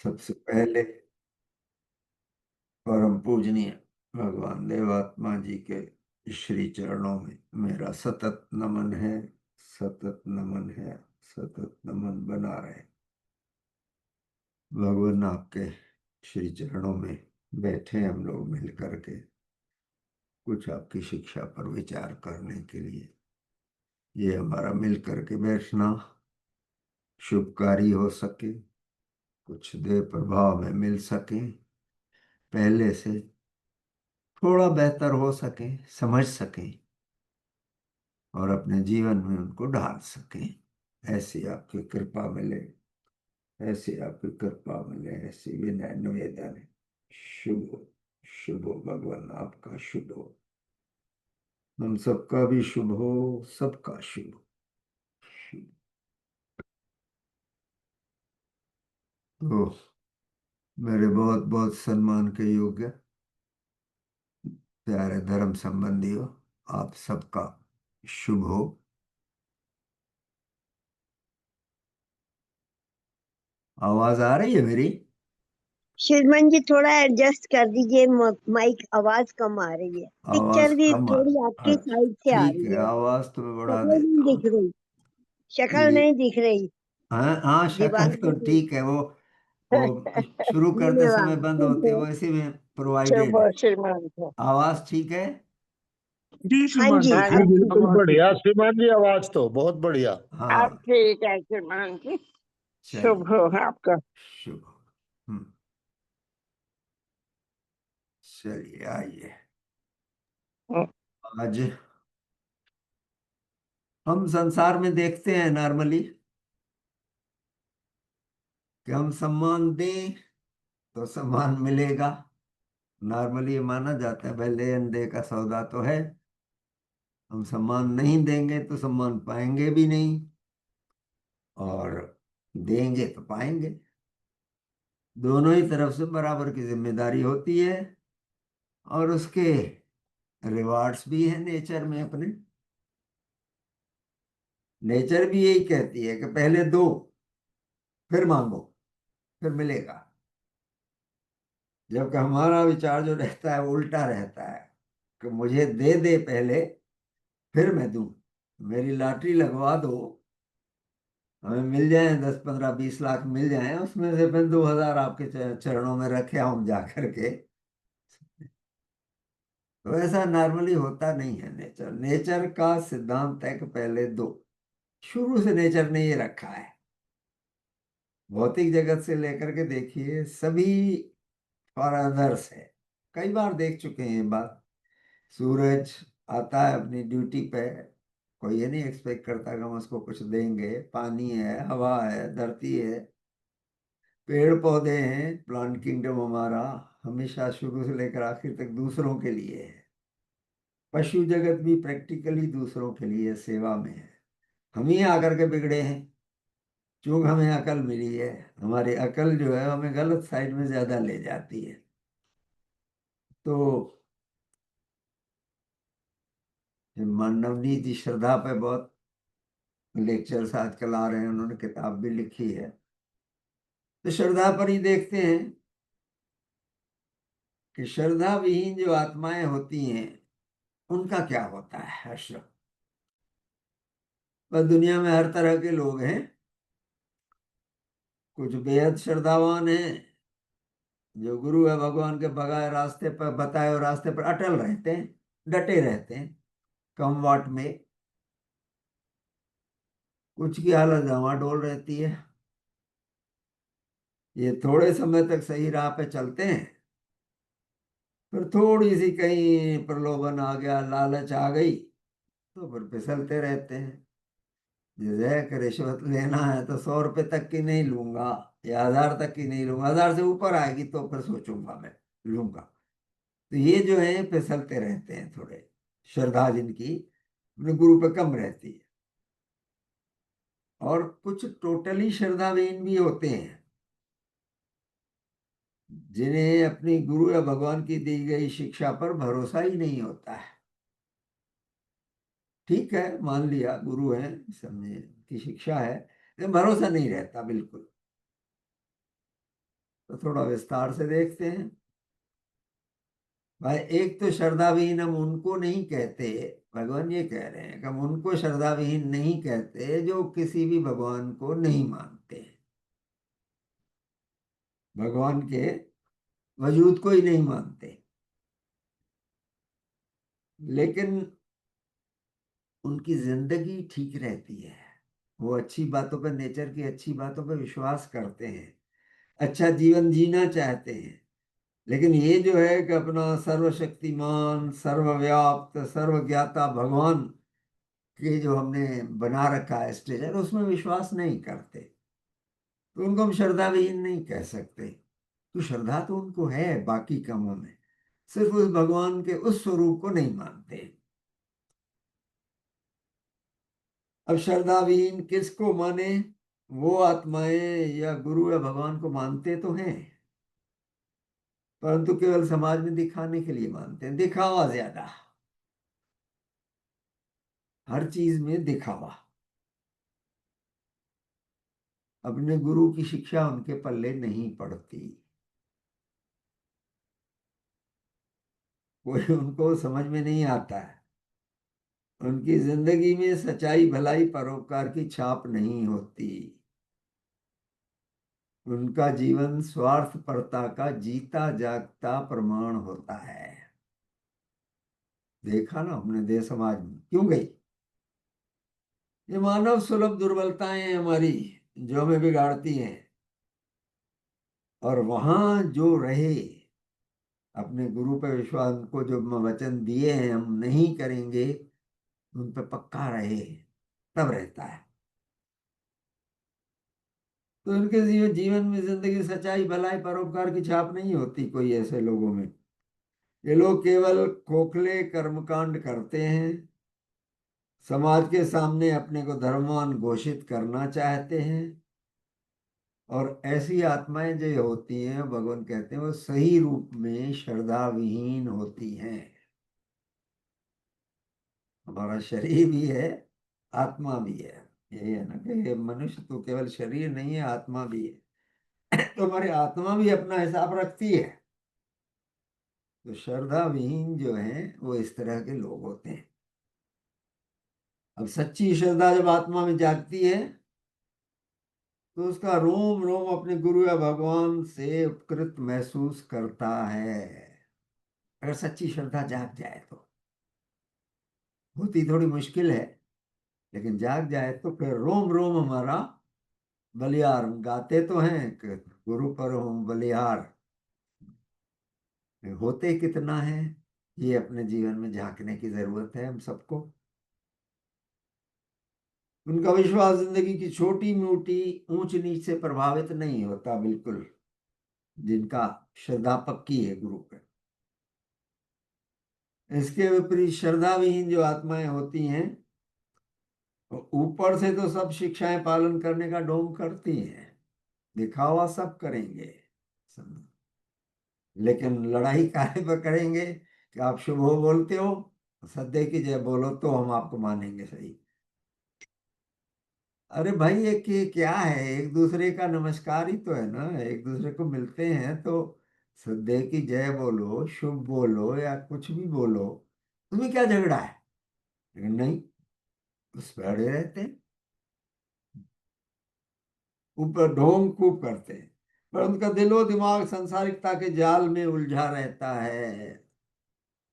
सबसे पहले परम पूजनीय भगवान देवात्मा जी के श्री चरणों में मेरा सतत नमन है, सतत नमन है, सतत नमन बना रहे। भगवान आपके श्री चरणों में बैठे हम लोग मिल करके कुछ आपकी शिक्षा पर विचार करने के लिए। ये हमारा मिल करके बैठना शुभकारी हो सके, कुछ देर प्रभाव में मिल सके, पहले से थोड़ा बेहतर हो सके, समझ सके और अपने जीवन में उनको ढाल सके। ऐसी आपकी कृपा मिले, ऐसी आपकी कृपा मिले, ऐसी विनय निवेदन है। शुभ हो, शुभ हो भगवान, आपका शुभ हो, हम सबका भी शुभ हो, सबका शुभ हो। शुभ। तो मेरे बहुत बहुत सम्मान के योग्य प्यारे धर्म संबंधियों, आप सबका शुभ हो। आवाज आ रही है मेरी? श्रीमान जी थोड़ा एडजस्ट कर दीजिए, माइक आवाज कम आ रही है। आवाज पिक्चर भी कम आ? थोड़ी आपकी अच्छा, साइड से आ ठीक रही है, है, आवाज तो मैं बढ़ा शक्ल नहीं देता हूँ। दिख रही, शक्ल ये नहीं दिख रही, हाँ हाँ, शक्ल दिमाग तो दिख रही। ठीक है, वो शुरू करते समय धन्यवाद। बंद होती है, वो इसी में शुभ प्रोवाइडेड है। श्रीमान को। आवाज ठीक है? जी हाँ श्रीमान जी, जी, हाँ जी जी, बिल्कुल बढ़िया श्रीमान जी, आवाज तो बहुत बढ़िया। अब हाँ, ठीक है श्रीमान जी। शुभ चलिए, हो आपका। शुभ। चलिए आइए, आज हम संसार में देखते हैं नॉर्मली कि हम सम्मान दें तो सम्मान मिलेगा। नॉर्मली ये माना जाता है, भाई लेन दे का सौदा तो है, हम सम्मान नहीं देंगे तो सम्मान पाएंगे भी नहीं, और देंगे तो पाएंगे। दोनों ही तरफ से बराबर की जिम्मेदारी होती है, और उसके रिवार्ड्स भी है नेचर में अपने। नेचर भी यही कहती है कि पहले दो, फिर मांगो, फिर मिलेगा। जबकि हमारा विचार जो रहता है वो उल्टा रहता है कि मुझे दे दे पहले, फिर मैं दूं। मेरी लॉटरी लगवा दो, हमें मिल जाए 10, 15, 20 लाख मिल जाए, उसमें से फिर 2,000 आपके चरणों में रखे हम जा करके। तो ऐसा नॉर्मली होता नहीं है। नेचर नेचर का सिद्धांत है कि पहले दो। शुरू से नेचर ने ये रखा है। भौतिक जगत से लेकर के देखिए, सभी फॉर अदर्स है। कई बार देख चुके हैं ये बात। सूरज आता है अपनी ड्यूटी पे, कोई ये नहीं एक्सपेक्ट करता कि हम उसको कुछ देंगे। पानी है, हवा है, धरती है, पेड़ पौधे हैं, प्लांट किंगडम हमारा हमेशा शुरू से लेकर आखिर तक दूसरों के लिए है। पशु जगत भी प्रैक्टिकली दूसरों के लिए सेवा में है। हम ही आकर के बिगड़े हैं, चूंकि हमें अकल मिली है। हमारी अकल जो है हमें गलत साइड में ज्यादा ले जाती है। तो मानव नीति श्रद्धा पे बहुत लेक्चर्स आजकल आ रहे हैं, उन्होंने किताब भी लिखी है। तो श्रद्धा पर ही देखते हैं कि श्रद्धा विहीन जो आत्माएं होती हैं उनका क्या होता है आश्रम। बस दुनिया में हर तरह के लोग हैं। कुछ बेहद श्रद्धावान हैं जो गुरु है भगवान के बगाए रास्ते पर, बताए हुए रास्ते पर अटल रहते हैं, डटे रहते हैं कम वाट में। कुछ की हालत डामाडोल रहती है। ये थोड़े समय तक सही राह पे चलते हैं, फिर थोड़ी सी कहीं प्रलोभन आ गया, लालच आ गई, तो फिर फिसलते रहते हैं। जैसे कि रिश्वत लेना है तो 100 रुपए तक की नहीं लूंगा, या 1,000 तक की नहीं लूंगा, 1,000 से ऊपर आएगी तो फिर सोचूंगा मैं लूंगा। तो ये जो है फिसलते रहते हैं थोड़े। श्रद्धा जिनकी अपने गुरु पे कम रहती है, और कुछ टोटली श्रद्धाविहीन भी होते हैं जिन्हें अपनी गुरु या भगवान की दी गई शिक्षा पर भरोसा ही नहीं होता है। ठीक है, मान लिया गुरु है, समझे की शिक्षा है, लेकिन भरोसा नहीं रहता बिल्कुल। तो थोड़ा विस्तार से देखते हैं। भाई एक तो श्रद्धाविहीन हम उनको नहीं कहते, भगवान ये कह रहे हैं कि हम उनको श्रद्धाविहीन नहीं कहते जो किसी भी भगवान को नहीं मानते, भगवान के वजूद को ही नहीं मानते, लेकिन उनकी जिंदगी ठीक रहती है, वो अच्छी बातों पर, नेचर की अच्छी बातों पर विश्वास करते हैं, अच्छा जीवन जीना चाहते हैं। लेकिन ये जो है कि अपना सर्वशक्तिमान, सर्वव्याप्त, सर्वज्ञाता भगवान के जो हमने बना रखा है स्ट्रक्चर, उसमें विश्वास नहीं करते, तो उनको हम श्रद्धाविहीन नहीं कह सकते। तो श्रद्धा तो उनको है बाकी कामों में, सिर्फ उस भगवान के उस स्वरूप को नहीं मानते। अब श्रद्धाविहीन किसको माने? वो आत्माएं या गुरु या भगवान को मानते तो हैं, परंतु केवल समाज में दिखाने के लिए मानते हैं, दिखावा ज्यादा, हर चीज में दिखावा। अपने गुरु की शिक्षा उनके पल्ले नहीं पड़ती, कोई उनको समझ में नहीं आता है, उनकी जिंदगी में सच्चाई, भलाई, परोपकार की छाप नहीं होती, उनका जीवन स्वार्थपरता का जीता जागता प्रमाण होता है। देखा ना अपने देश समाज में क्यों गई ये मानव सुलभ दुर्बलताएं हमारी, जो हमें बिगाड़ती हैं। और वहां जो रहे, अपने गुरु पर विश्वास, उनको जो वचन दिए हैं हम नहीं करेंगे, उन पर पक्का रहे, तब रहता है। तो उनके जीवन में, जिंदगी, सच्चाई, भलाई, परोपकार की छाप नहीं होती कोई ऐसे लोगों में। ये लोग केवल खोखले कर्मकांड करते हैं, समाज के सामने अपने को धर्मवान घोषित करना चाहते हैं। और ऐसी आत्माएं जो होती हैं, भगवान कहते हैं, वो सही रूप में श्रद्धा विहीन होती हैं। हमारा शरीर भी है, आत्मा भी है, यही है ना कि मनुष्य तो केवल शरीर नहीं है, आत्मा भी है। तो हमारी आत्मा भी अपना हिसाब रखती है। तो श्रद्धा विहीन जो है वो इस तरह के लोग होते हैं। अब सच्ची श्रद्धा जब आत्मा में जागती है, तो उसका रोम रोम अपने गुरु या भगवान से उपकृत महसूस करता है। अगर सच्ची श्रद्धा जाग जाए तो, होती थोड़ी मुश्किल है, लेकिन जाग जाए तो फिर रोम रोम हमारा बलिहार। हम गाते तो हैं कि गुरु पर हूं बलिहार, होते कितना है ये अपने जीवन में झांकने की जरूरत है हम सबको। उनका विश्वास जिंदगी की छोटी मोटी ऊंच नीच से प्रभावित नहीं होता बिल्कुल, जिनका श्रद्धा पक्की है गुरु पे। इसके विपरीत श्रद्धा विहीन जो आत्माएं होती हैं, ऊपर से तो सब शिक्षाएं पालन करने का ढोंग करती हैं, दिखावा सब करेंगे, लेकिन लड़ाई काहे पर करेंगे कि आप शुभ हो बोलते हो, सत्य की जय बोलो तो हम आपको मानेंगे सही। अरे भाई ये क्या है, एक दूसरे का नमस्कार ही तो है ना, एक दूसरे को मिलते हैं तो सत्य की जय बोलो, शुभ बोलो या कुछ भी बोलो, तुम्हें क्या झगड़ा है? लेकिन नहीं, उस पर अड़े रहते हैं, ऊपर ढोंग खूब करते हैं, पर उनका दिलो दिमाग संसारिकता के जाल में उलझा रहता है,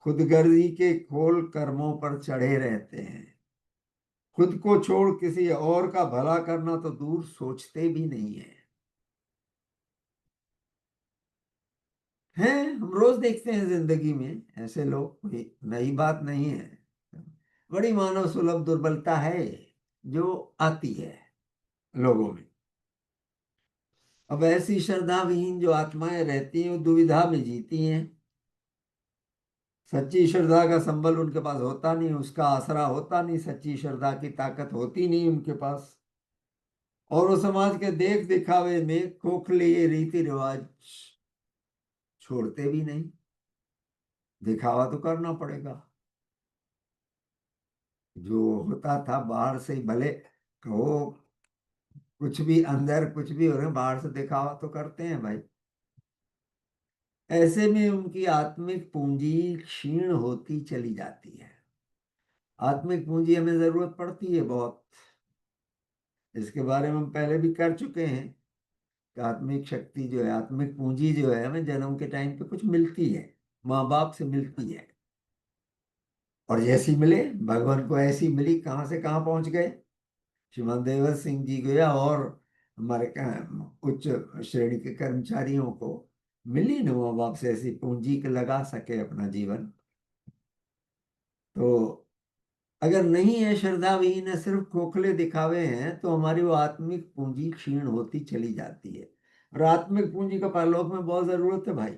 खुदगर्जी के खोल कर्मों पर चढ़े रहते हैं, खुद को छोड़ किसी और का भला करना तो दूर सोचते भी नहीं है। हैं, हम रोज देखते हैं जिंदगी में ऐसे लोग, कोई नई बात नहीं है। बड़ी मानव सुलभ दुर्बलता है जो आती है लोगों में। अब ऐसी श्रद्धा विहीन जो आत्माएं रहती हैं, वो दुविधा में जीती हैं। सच्ची श्रद्धा का संबल उनके पास होता नहीं, उसका आसरा होता नहीं, सच्ची श्रद्धा की ताकत होती नहीं उनके पास। और वो समाज के देख दिखावे में खोखले रीति रिवाज छोड़ते भी नहीं, दिखावा तो करना पड़ेगा। जो होता था बाहर से ही, भले कहो कुछ भी अंदर कुछ भी हो रहे, बाहर से दिखावा तो करते हैं भाई। ऐसे में उनकी आत्मिक पूंजी क्षीण होती चली जाती है। आत्मिक पूंजी हमें जरूरत पड़ती है बहुत, इसके बारे में हम पहले भी कर चुके हैं कि आत्मिक शक्ति जो है, आत्मिक पूंजी जो है, हमें जन्म के टाइम पे कुछ मिलती है, माँ बाप से मिलती है। और जैसी मिले, भगवान को ऐसी मिली, कहाँ से कहाँ पहुंच गए। श्रीमान देवर सिंह जी को या और हमारे उच्च श्रेणी के कर्मचारियों को मिली न माँ बाप से ऐसी पूंजी के लगा सके अपना जीवन। तो अगर नहीं है, श्रद्धा विहीन है, सिर्फ खोखले दिखावे हैं, तो हमारी वो आत्मिक पूंजी क्षीण होती चली जाती है। और आत्मिक पूंजी का परलोक में बहुत जरूरत है भाई।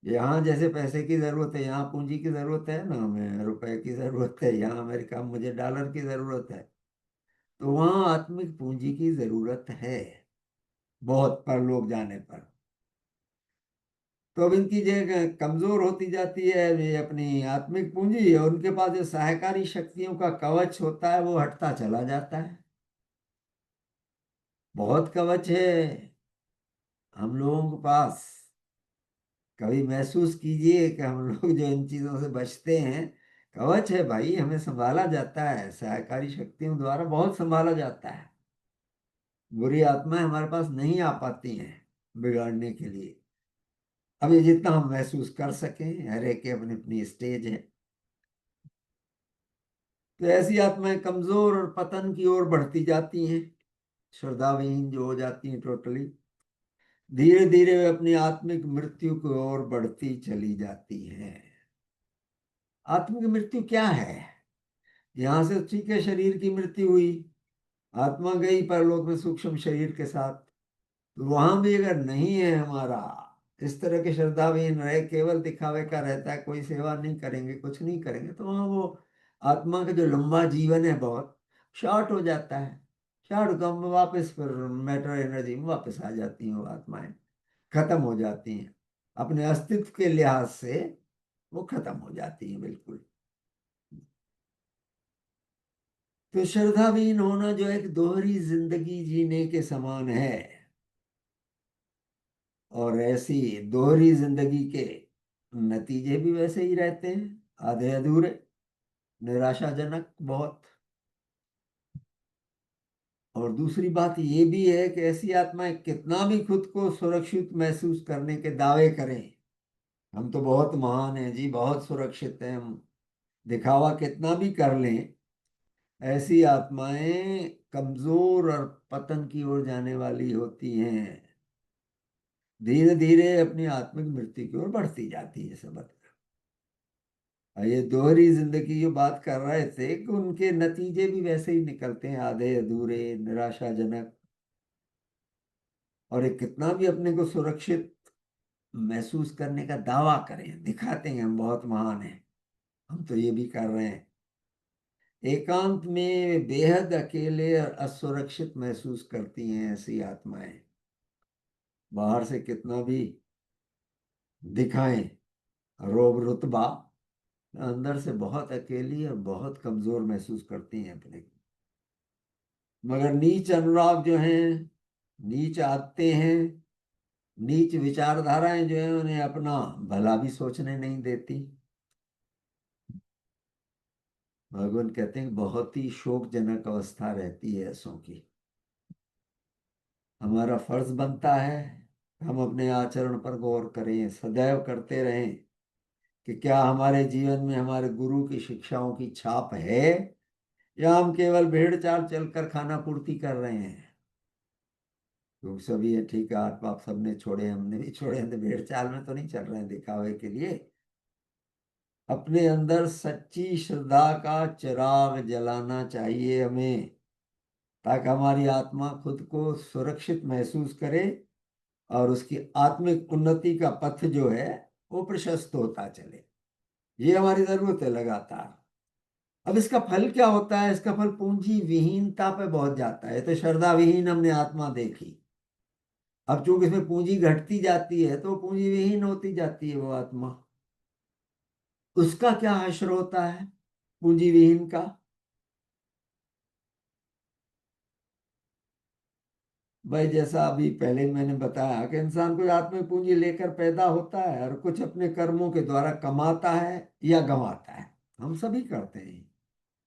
यहाँ जैसे पैसे की जरूरत है, यहाँ पूंजी की जरूरत है ना, हमें रुपए की जरूरत है, यहाँ अमेरिका में मुझे डॉलर की जरूरत है, तो वहाँ आत्मिक पूंजी की जरूरत है बहुत, परलोक जाने पर। तो अब इनकी जो कमजोर होती जाती है ये अपनी आत्मिक पूंजी, और उनके पास जो सहायकारी शक्तियों का कवच होता है वो हटता चला जाता है। बहुत कवच है हम लोगों के पास। कभी महसूस कीजिए कि हम लोग जो इन चीजों से बचते हैं, कवच है भाई, हमें संभाला जाता है, सहायकारी शक्तियों द्वारा बहुत संभाला जाता है। बुरी आत्माएं हमारे पास नहीं आ पाती हैं बिगाड़ने के लिए। अब ये जितना हम महसूस कर सकें, हर एक की अपनी अपनी स्टेज है। तो ऐसी आत्माएं कमजोर और पतन की ओर बढ़ती जाती हैं, श्रद्धाविहीन जो हो जाती हैं टोटली। धीरे धीरे वे अपनी आत्मिक मृत्यु की ओर बढ़ती चली जाती हैं। आत्मिक मृत्यु क्या है? यहां से ठीक है, शरीर की मृत्यु हुई, आत्मा गई परलोक में सूक्ष्म शरीर के साथ। तो वहां भी अगर नहीं है हमारा, इस तरह के श्रद्धाविहीन रहे, केवल दिखावे का रहता है, कोई सेवा नहीं करेंगे, कुछ नहीं करेंगे, तो वहां वो आत्मा का जो लंबा जीवन है बहुत शॉर्ट हो जाता है। शॉर्ट कम वापस फिर मैटर एनर्जी में वापस आ जाती हैं वो आत्माएं, खत्म हो जाती हैं, अपने अस्तित्व के लिहाज से वो खत्म हो जाती हैं बिल्कुल। तो श्रद्धाविहीन होना जो एक दोहरी जिंदगी जीने के समान है, और ऐसी दोहरी जिंदगी के नतीजे भी वैसे ही रहते हैं, आधे अधूरे, निराशाजनक बहुत। और दूसरी बात ये भी है कि ऐसी आत्माएं कितना भी खुद को सुरक्षित महसूस करने के दावे करें, हम तो बहुत महान हैं जी, बहुत सुरक्षित हैं हम, दिखावा कितना भी कर लें, ऐसी आत्माएं कमजोर और पतन की ओर जाने वाली होती हैं। धीरे धीरे अपनी आत्मिक मृत्यु की ओर बढ़ती जाती है सब। ये दोहरी जिंदगी की बात कर रहे थे कि उनके नतीजे भी वैसे ही निकलते हैं, आधे अधूरे, निराशाजनक। और ये कितना भी अपने को सुरक्षित महसूस करने का दावा करें, दिखाते हैं हम बहुत महान हैं, हम तो ये भी कर रहे हैं, एकांत में बेहद अकेले और असुरक्षित महसूस करती हैं ऐसी आत्माएं। बाहर से कितना भी दिखाएं रोब रुतबा, अंदर से बहुत अकेली और बहुत कमजोर महसूस करती हैं अपने को। मगर नीच अनुराग जो हैं, नीच आते हैं, नीच विचारधाराएं जो है, उन्हें अपना भला भी सोचने नहीं देती। भगवान कहते हैं बहुत ही शोकजनक अवस्था रहती है ऐसों की। हमारा फर्ज बनता है हम अपने आचरण पर गौर करें, सदैव करते रहें कि क्या हमारे जीवन में हमारे गुरु की शिक्षाओं की छाप है, या हम केवल भेड़ चाल चलकर खाना पूर्ति कर रहे हैं। क्योंकि सभी है ठीक है, आप सबने छोड़े, हमने भी छोड़े, हम तो भेड़ चाल में तो नहीं चल रहे हैं दिखावे के लिए। अपने अंदर सच्ची श्रद्धा का चिराग जलाना चाहिए हमें, ताकि हमारी आत्मा खुद को सुरक्षित महसूस करे और उसकी आत्मिक उन्नति का पथ जो है वो प्रशस्त होता चले। ये हमारी जरूरत है लगातार। अब इसका फल क्या होता है? इसका फल पूंजी विहीनता पे बहुत जाता है। तो श्रद्धा विहीन हमने आत्मा देखी, अब चूंकि इसमें पूंजी घटती जाती है तो पूंजी विहीन होती जाती है वो आत्मा। उसका क्या हश्र होता है पूंजी विहीन का? भाई जैसा अभी पहले मैंने बताया कि इंसान कुछ आत्मिक पूंजी लेकर पैदा होता है और कुछ अपने कर्मों के द्वारा कमाता है या गंवाता है। हम सभी करते हैं,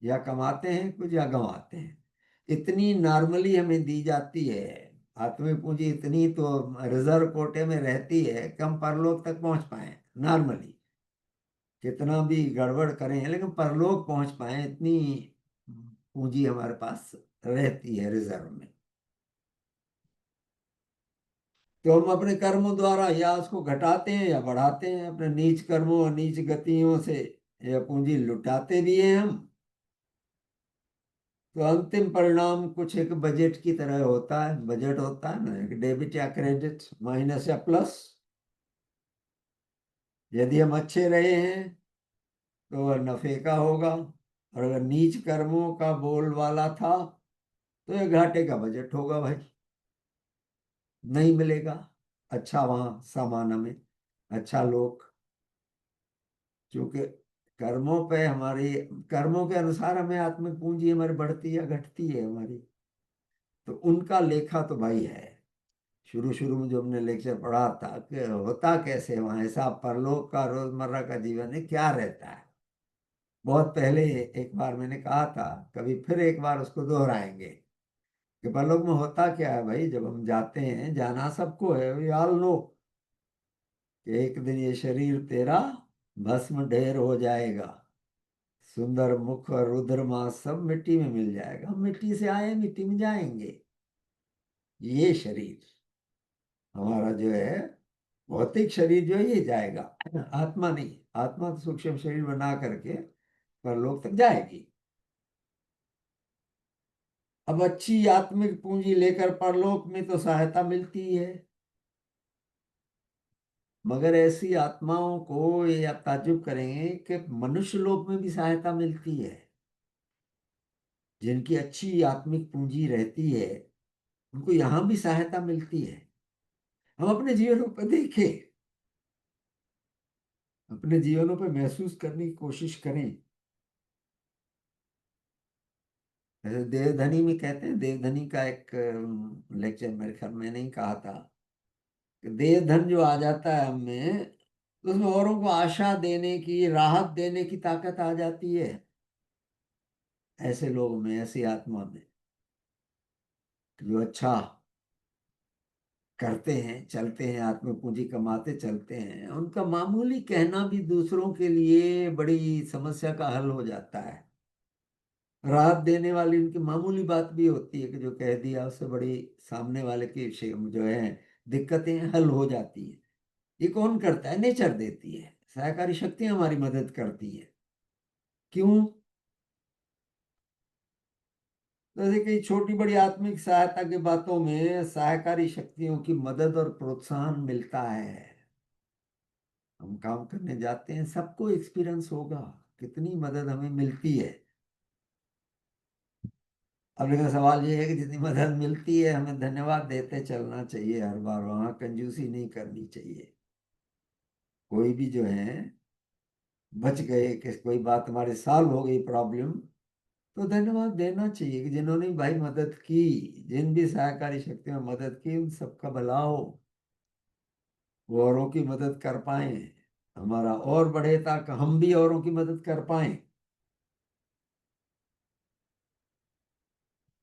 या कमाते हैं कुछ या गंवाते हैं। इतनी नॉर्मली हमें दी जाती है आत्मिक पूंजी, इतनी तो रिजर्व कोटे में रहती है कि हम परलोक तक पहुंच पाए नॉर्मली। कितना भी गड़बड़ करें लेकिन परलोक पहुंच पाए इतनी पूंजी हमारे पास रहती है रिजर्व में। तो हम अपने कर्मों द्वारा या उसको घटाते हैं या बढ़ाते हैं, अपने नीच कर्मों और नीच गतियों से यह पूंजी लुटाते भी हैं हम। तो अंतिम परिणाम कुछ एक बजट की तरह होता है। बजट होता है ना, एक डेबिट या क्रेडिट, माइनस या प्लस। यदि हम अच्छे रहे हैं तो वह नफे का होगा, और अगर नीच कर्मों का बोलबाला था तो यह घाटे का बजट होगा भाई। नहीं मिलेगा अच्छा वहां सामान हमें, अच्छा लोग। क्योंकि कर्मों पे हमारी, कर्मों के अनुसार हमें आत्मिक पूंजी हमारी बढ़ती या घटती है हमारी। तो उनका लेखा तो भाई है। शुरू शुरू में जो हमने लेक्चर पढ़ा था कि होता कैसे वहां ऐसा परलोक का रोजमर्रा का जीवन है क्या रहता है। बहुत पहले एक बार मैंने कहा था, कभी फिर एक बार उसको दोहराएंगे कि परलोक में होता क्या है भाई। जब हम जाते हैं, जाना सबको है, वी ऑल नो कि एक दिन ये शरीर तेरा भस्म ढेर हो जाएगा। सुंदर मुख और रुद्र मांस सब मिट्टी में मिल जाएगा। हम मिट्टी से आए, मिट्टी में जाएंगे। ये शरीर हमारा जो है, भौतिक शरीर जो है ये जाएगा, आत्मा नहीं। आत्मा तो सूक्ष्म शरीर बना करके परलोक तक जाएगी। अब अच्छी आत्मिक पूंजी लेकर परलोक में तो सहायता मिलती है, मगर ऐसी आत्माओं को ये आप ताज्जुब करेंगे कि मनुष्य लोक में भी सहायता मिलती है। जिनकी अच्छी आत्मिक पूंजी रहती है उनको यहां भी सहायता मिलती है। हम अपने जीवनों पर देखें, अपने जीवनों पर महसूस करने की कोशिश करें। जैसे देवधनी में कहते हैं, देवधनी का एक लेक्चर मेरे ख्याल में नहीं कहा था कि देवधन जो आ जाता है हमें, तो उसमें औरों को आशा देने की, राहत देने की ताकत आ जाती है। ऐसे लोग में, ऐसी आत्मा में जो अच्छा करते हैं, चलते हैं, आत्म पूंजी कमाते चलते हैं, उनका मामूली कहना भी दूसरों के लिए बड़ी समस्या का हल हो जाता है। राहत देने वाली उनकी मामूली बात भी होती है कि जो कह दिया उससे बड़ी सामने वाले की जो है दिक्कतें हल हो जाती है। ये कौन करता है? नेचर देती है, सहकारी शक्तियां हमारी मदद करती है। क्यों? जैसे कि छोटी बड़ी आत्मिक सहायता की बातों में सहकारी शक्तियों की मदद और प्रोत्साहन मिलता है। हम काम करने जाते हैं, सबको एक्सपीरियंस होगा कितनी मदद हमें मिलती है। अब लेकिन सवाल ये है कि जितनी मदद मिलती है हमें धन्यवाद देते चलना चाहिए हर बार, वहां कंजूसी नहीं करनी चाहिए। कोई भी जो है बच गए कि कोई बात हमारे सॉल्व हो गई प्रॉब्लम, तो धन्यवाद देना चाहिए कि जिन्होंने भाई मदद की, जिन भी सहकारी शक्तियों में मदद की, उन सबका भला हो, वो औरों की मदद कर पाए, हमारा और बढ़े ताकि हम भी औरों की मदद कर पाए।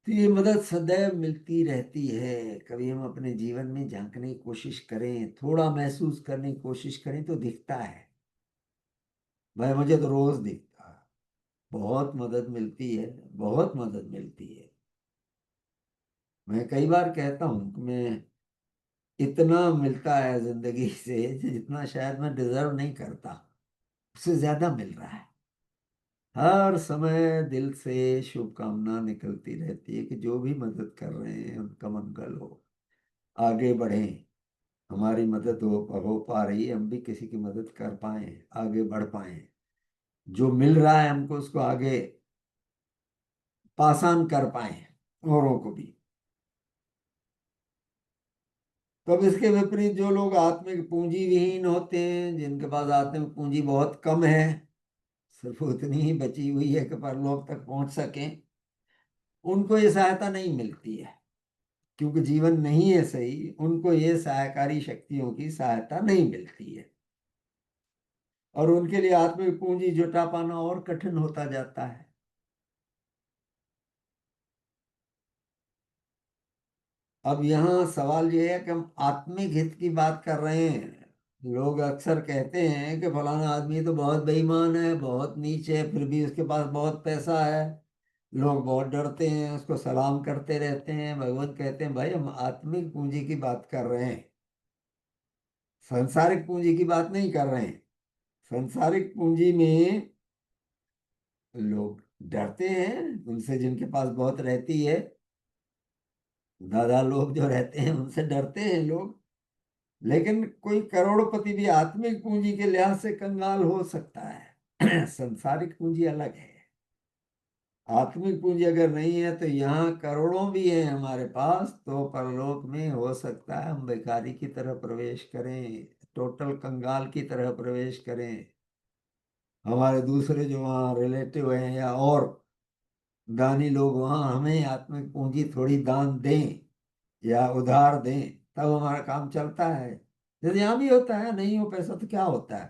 तो ये मदद सदैव मिलती रहती है। कभी हम अपने जीवन में झांकने की कोशिश करें, थोड़ा महसूस करने की कोशिश करें तो दिखता है भाई। मुझे तो रोज दिखता है, बहुत मदद मिलती है, बहुत मदद मिलती है। मैं कई बार कहता हूँ कि मैं, इतना मिलता है जिंदगी से जितना शायद मैं डिजर्व नहीं करता, उससे ज्यादा मिल रहा है। हर समय दिल से शुभकामना निकलती रहती है कि जो भी मदद कर रहे हैं उनका मंगल हो, आगे बढ़ें, हमारी मदद हो पा रही है, हम भी किसी की मदद कर पाए, आगे बढ़ पाए, जो मिल रहा है हमको उसको आगे पासान कर पाए औरों को भी। तो अब इसके विपरीत जो लोग आत्मिक पूंजी विहीन होते हैं, जिनके पास आत्मिक पूंजी बहुत कम है, सिर्फ उतनी ही बची हुई है कि परलोक तक पहुंच सकें, उनको ये सहायता नहीं मिलती है। क्योंकि जीवन नहीं है सही, उनको ये सहायकारी शक्तियों की सहायता नहीं मिलती है, और उनके लिए आत्मिक पूंजी जुटा पाना और कठिन होता जाता है। अब यहाँ सवाल ये है कि हम आत्मिक हित की बात कर रहे हैं। लोग अक्सर कहते हैं कि फलाना आदमी तो बहुत बेईमान है, बहुत नीच है, फिर भी उसके पास बहुत पैसा है। लोग बहुत डरते हैं, उसको सलाम करते रहते हैं। भगवान कहते हैं भाई हम आत्मिक पूंजी की बात कर रहे हैं, सांसारिक पूंजी की बात नहीं कर रहे हैं। सांसारिक पूंजी में लोग डरते हैं उनसे जिनके पास बहुत रहती है। दादा लोग जो रहते हैं उनसे डरते हैं लोग। लेकिन कोई करोड़पति भी आत्मिक पूंजी के लिहाज से कंगाल हो सकता है। संसारिक पूंजी अलग है। आत्मिक पूंजी अगर नहीं है तो यहाँ करोड़ों भी हैं हमारे पास, तो परलोक में हो सकता है हम भिखारी की तरह प्रवेश करें, टोटल कंगाल की तरह प्रवेश करें। हमारे दूसरे जो वहाँ रिलेटिव हैं या और दानी लोग वहाँ हमें आत्मिक पूंजी थोड़ी दान दें या उधार दें, तब हमारा काम चलता है। जैसे यहाँ भी होता है, नहीं हो पैसा तो क्या होता है,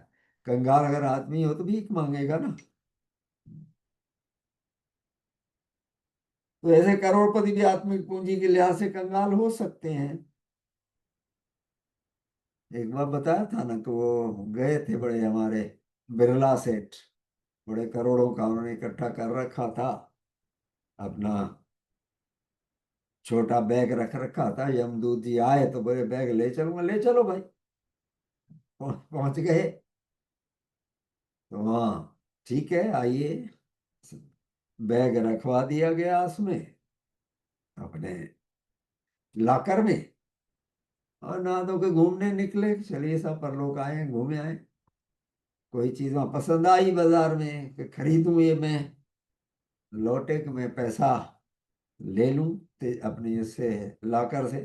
कंगाल अगर आदमी हो तो भीख मांगेगा ना। तो ऐसे करोड़पति भी आत्मिक पूंजी के लिहाज से कंगाल हो सकते हैं। एक बार बताया था ना कि वो गए थे बड़े हमारे बिरला सेठ, बड़े करोड़ों का उन्होंने इकट्ठा कर रखा था, अपना छोटा बैग रख रखा था। यमदूत जी आए तो बोले बैग ले चलूंगा, ले चलो भाई। पहुंच गए तो वहाँ ठीक है आइए, बैग रखवा दिया गया उसमें अपने लाकर में, और नहा धो के घूमने निकले। चलिए सब परलोक आए हैं, घूमे आए। कोई चीज वहां पसंद आई बाजार में कि खरीदूं ये मैं, लौटे कि मैं पैसा ले लूं अपनी उससे लाकर से।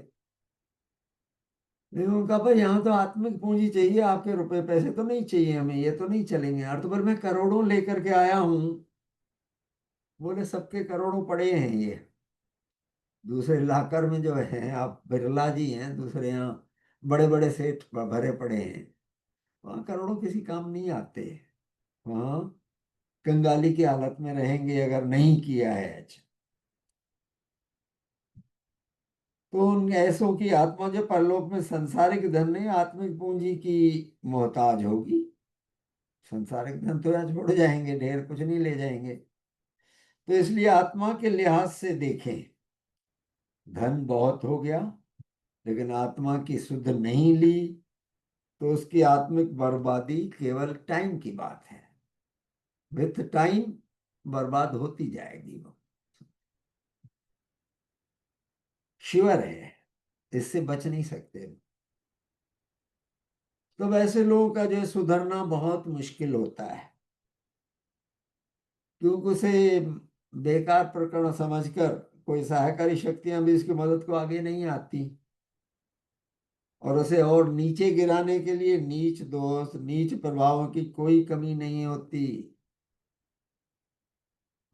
लेकिन उनका भाई यहाँ तो आत्मिक पूंजी चाहिए, आपके रुपए पैसे तो नहीं चाहिए हमें, ये तो नहीं चलेंगे यार। तो पर मैं करोड़ों लेकर के आया हूँ। बोले सबके करोड़ों पड़े हैं ये दूसरे लाकर में जो है, आप बिरला जी हैं, दूसरे यहाँ बड़े बड़े सेठ भरे पड़े हैं। वहाँ करोड़ों किसी काम नहीं आते। वहाँ कंगाली की हालत में रहेंगे अगर नहीं किया है अच्छा। तो उन ऐसों की आत्मा जो परलोक में संसारिक धन नहीं आत्मिक पूंजी की मोहताज होगी। संसारिक धन तो यहाँ छोड़ जाएंगे, ढेर कुछ नहीं ले जाएंगे। तो इसलिए आत्मा के लिहाज से देखें, धन बहुत हो गया लेकिन आत्मा की सुध नहीं ली तो उसकी आत्मिक बर्बादी केवल टाइम की बात है। विथ टाइम बर्बाद होती जाएगी वो, श्योर है, इससे बच नहीं सकते। तो वैसे लोगों का जो है सुधरना बहुत मुश्किल होता है, क्योंकि उसे बेकार प्रकरण समझकर कोई सहायकारी शक्तियां भी इसकी मदद को आगे नहीं आती, और उसे और नीचे गिराने के लिए नीच दोस्त नीच प्रभावों की कोई कमी नहीं होती।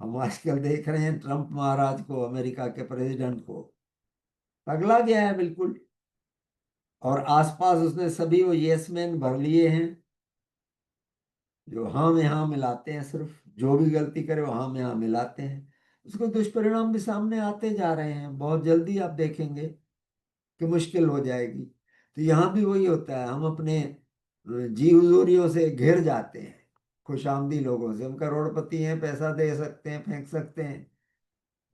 हम आजकल देख रहे हैं ट्रंप महाराज को, अमेरिका के प्रेसिडेंट को, पगला गया है बिल्कुल। और आसपास उसने सभी वो यस मैन भर लिए हैं जो हाँ में हाँ मिलाते हैं, सिर्फ जो भी गलती करे वो हाँ में हाँ मिलाते हैं। उसको दुष्परिणाम भी सामने आते जा रहे हैं, बहुत जल्दी आप देखेंगे कि मुश्किल हो जाएगी। तो यहाँ भी वही होता है, हम अपने जी हुजूरियों से घिर जाते हैं, खुशामदी लोगों से। हम करोड़पति हैं, पैसा दे सकते हैं, फेंक सकते हैं।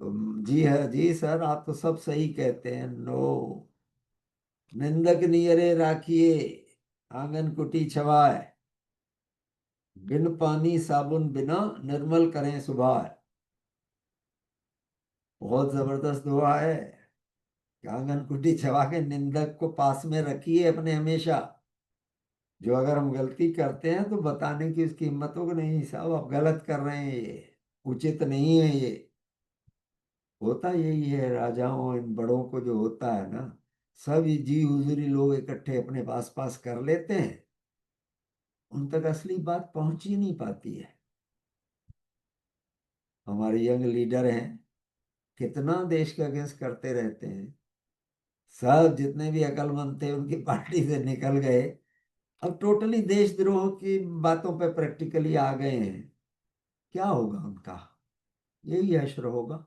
तो जी है जी सर, आप तो सब सही कहते हैं। नो, निंदक नियरे राखिए आंगन कुटी छवाए, बिन पानी साबुन बिना निर्मल करें सुभाए। बहुत जबरदस्त दुआ है कि आंगन कुटी छवा के निंदक को पास में रखिए अपने हमेशा। जो अगर हम गलती करते हैं तो बताने की उसकी हिम्मत हो कि नहीं साहब आप गलत कर रहे हैं, ये उचित नहीं है। ये होता यही है राजाओं इन बड़ों को जो होता है ना, सब ये जी हुजूरी लोग इकट्ठे अपने पास पास कर लेते हैं, उन तक असली बात पहुंच ही नहीं पाती है। हमारे यंग लीडर हैं, कितना देश के अगेंस्ट करते रहते हैं, सब जितने भी अकलमंद थे उनकी पार्टी से निकल गए, अब टोटली देशद्रोह की बातों पे प्रैक्टिकली आ गए हैं। क्या होगा उनका? यही हश्र होगा।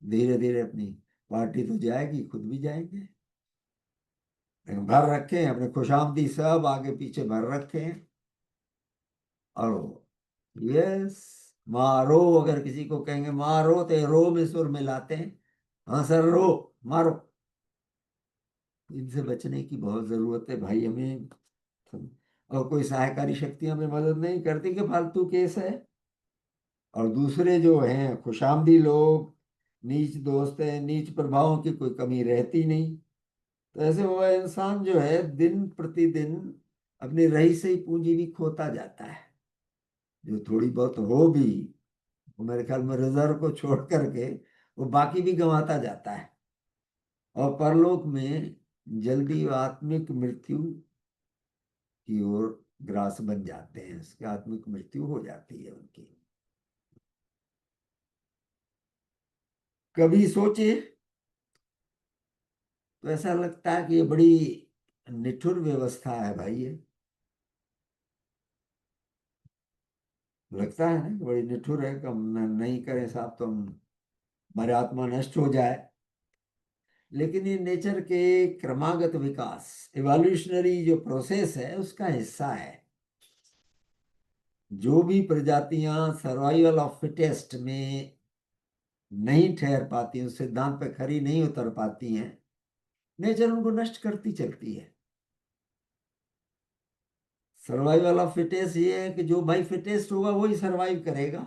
धीरे धीरे अपनी पार्टी तो जाएगी, खुद भी जाएंगे। लेकिन भर रखे हैं अपने खुशामदी, सब आगे पीछे भर रखे हैं। और यस, मारो, अगर किसी को कहेंगे मारो तो रो में सुर मिलाते हैं। हाँ सर, रो, मारो। इनसे बचने की बहुत जरूरत है भाई हमें। और कोई सहायकारी शक्ति हमें मदद नहीं करती कि फालतू केस है। और दूसरे जो हैं खुशामदी लोग, नीच दोस्त हैं, नीच प्रभावों की कोई कमी रहती नहीं। तो ऐसे वो इंसान जो है दिन प्रतिदिन अपनी रही सही पूंजी भी खोता जाता है। जो थोड़ी बहुत हो भी, वो मेरे ख्याल में रिजर्व को छोड़ करके वो बाकी भी गंवाता जाता है। और परलोक में जल्दी आत्मिक मृत्यु की ओर ग्रास बन जाते हैं, उसकी आत्मिक मृत्यु हो जाती है उनकी। कभी सोचे तो ऐसा लगता है कि ये बड़ी निठुर व्यवस्था है भाई। ये लगता है ना कि बड़ी निठुर है कि हम नहीं करें साहब तो हम हमारी आत्मा नष्ट हो जाए। लेकिन ये नेचर के क्रमागत विकास, इवोल्यूशनरी जो प्रोसेस है उसका हिस्सा है। जो भी प्रजातियां सर्वाइवल ऑफ फिटेस्ट में नहीं ठहर पाती, उस सिद्धांत पे खरी नहीं उतर पाती हैं, नेचर उनको नष्ट करती चलती है। सर्वाइवल ऑफ फिटेस्ट ये है कि जो भाई फिटेस्ट होगा वही सर्वाइव करेगा।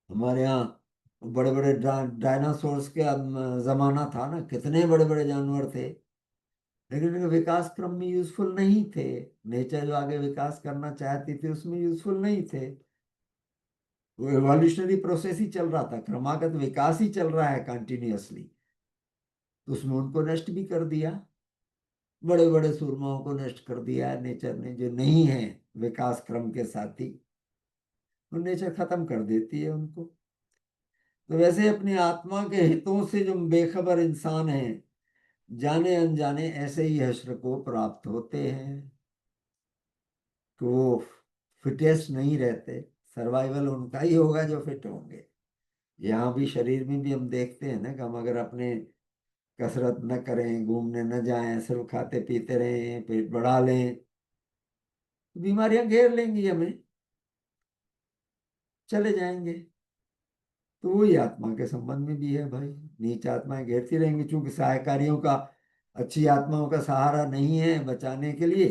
हमारे यहाँ बड़े बड़े डायनासोर्स के जमाना था ना, कितने बड़े बड़े जानवर थे, लेकिन उनके विकास क्रम में यूजफुल नहीं थे। नेचर जो आगे विकास करना चाहती थी उसमें यूजफुल नहीं थे। वो एवोल्यूशनरी प्रोसेस ही चल रहा था, क्रमागत विकास ही चल रहा है कंटिन्यूअसली। तो उसमें उनको नष्ट भी कर दिया। बड़े बड़े सूरमाओं को नष्ट कर दिया है नेचर ने, जो नहीं है विकास क्रम के साथी। वो नेचर खत्म कर देती है उनको। तो वैसे अपनी आत्मा के हितों से जो बेखबर इंसान हैं, जाने अनजाने ऐसे ही हश्र को प्राप्त होते हैं। तो वो फिटेस्ट नहीं रहते। सर्वाइवल उनका ही होगा जो फिट होंगे। यहाँ भी शरीर में भी हम देखते हैं ना कि हम अगर अपने कसरत न करें, घूमने न जाएं, सिर्फ खाते पीते रहें, पेट बढ़ा लें, तो बीमारियां घेर लेंगी हमें, चले जाएंगे। तो वही आत्मा के संबंध में भी है भाई। नीच आत्माएं घेरती रहेंगी, चूंकि सहायकारियों का, अच्छी आत्माओं का सहारा नहीं है बचाने के लिए,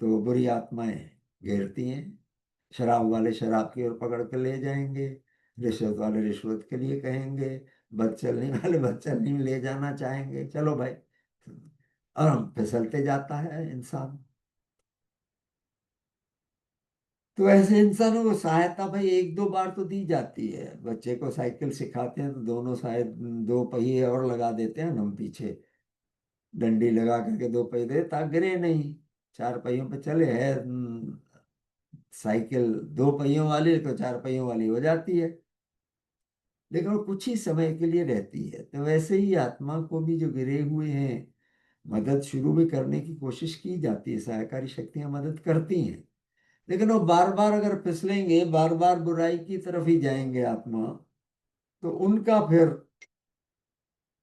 तो बुरी आत्माएं घेरती हैं। शराब वाले शराब की ओर पकड़ के ले जाएंगे, रिश्वत वाले रिश्वत के लिए कहेंगे, बद चलने वाले बद चलने में ले जाना चाहेंगे, चलो भाई। और हम फिसलते जाता है इंसान। तो ऐसे इंसानों को सहायता भाई एक दो बार तो दी जाती है। बच्चे को साइकिल सिखाते हैं तो दोनों साइड दो पहिए और लगा देते हैं ना हम पीछे, डंडी लगा करके दो पहिए दे ताकि गिरे नहीं। चार पहियों पे चले है साइकिल, दो पहियों वाली तो चार पहियों वाली हो जाती है। लेकिन वो कुछ ही समय के लिए रहती है। तो वैसे ही आत्मा को भी जो गिरे हुए हैं, मदद शुरू भी करने की कोशिश की जाती है, सहायकारी शक्तियां मदद करती हैं। लेकिन वो बार बार अगर फिसलेंगे, बार बार बुराई की तरफ ही जाएंगे आत्मा, तो उनका फिर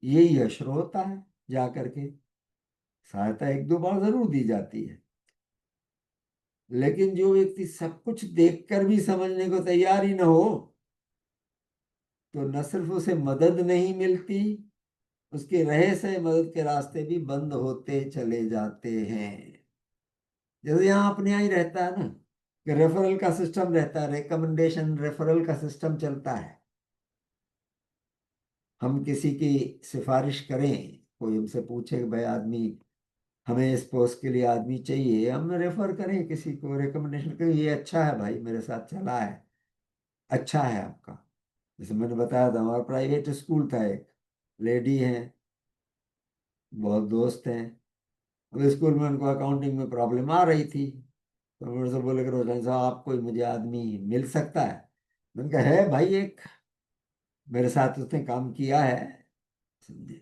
यही अश्र होता है। जा करके सहायता एक दो बार जरूर दी जाती है, लेकिन जो व्यक्ति सब कुछ देखकर भी समझने को तैयार ही ना हो, तो न सिर्फ उसे मदद नहीं मिलती, उसके रहे से मदद के रास्ते भी बंद होते चले जाते हैं। जैसे यहाँ अपने यहाँ ही रहता है ना कि रेफरल का सिस्टम रहता है, रिकमेंडेशन रेफरल का सिस्टम चलता है। हम किसी की सिफारिश करें, कोई हमसे पूछे कि भाई आदमी, हमें इस पोस्ट के लिए आदमी चाहिए, हम रेफर करें किसी को, रिकमेंडेशन करें, ये अच्छा है भाई, मेरे साथ चला है, अच्छा है आपका। जैसे मैंने बताया था, हमारा प्राइवेट स्कूल था, एक लेडी है, बहुत दोस्त हैं। अब स्कूल में उनको अकाउंटिंग में प्रॉब्लम आ रही थी, तो मेरे से बोले कि रोशन साहब आप कोई मुझे आदमी मिल सकता है? मैंने कहा है भाई, एक मेरे साथ उसने काम किया है, समझे,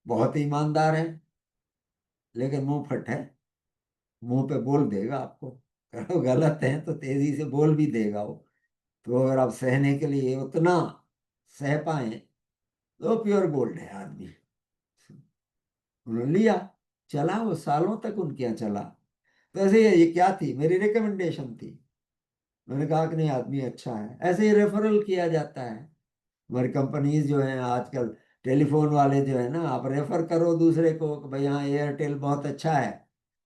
बहुत ईमानदार है, लेकिन मुंह फट है। मुंह पे बोल देगा आपको, करो गलत है तो तेजी से बोल भी देगा वो। तो अगर आप सहने के लिए उतना सह पाए तो प्योर गोल्ड है आदमी। उन्होंने लिया, चला वो, सालों तक उनके यहाँ चला। तो ऐसे ये क्या थी, मेरी रिकमेंडेशन थी। मैंने कहा कि नहीं, आदमी अच्छा है, ऐसे ही रेफरल किया जाता है। हमारी कंपनीज जो हैं आजकल, टेलीफोन वाले जो है ना, आप रेफर करो दूसरे को कि भाई हाँ एयरटेल बहुत अच्छा है,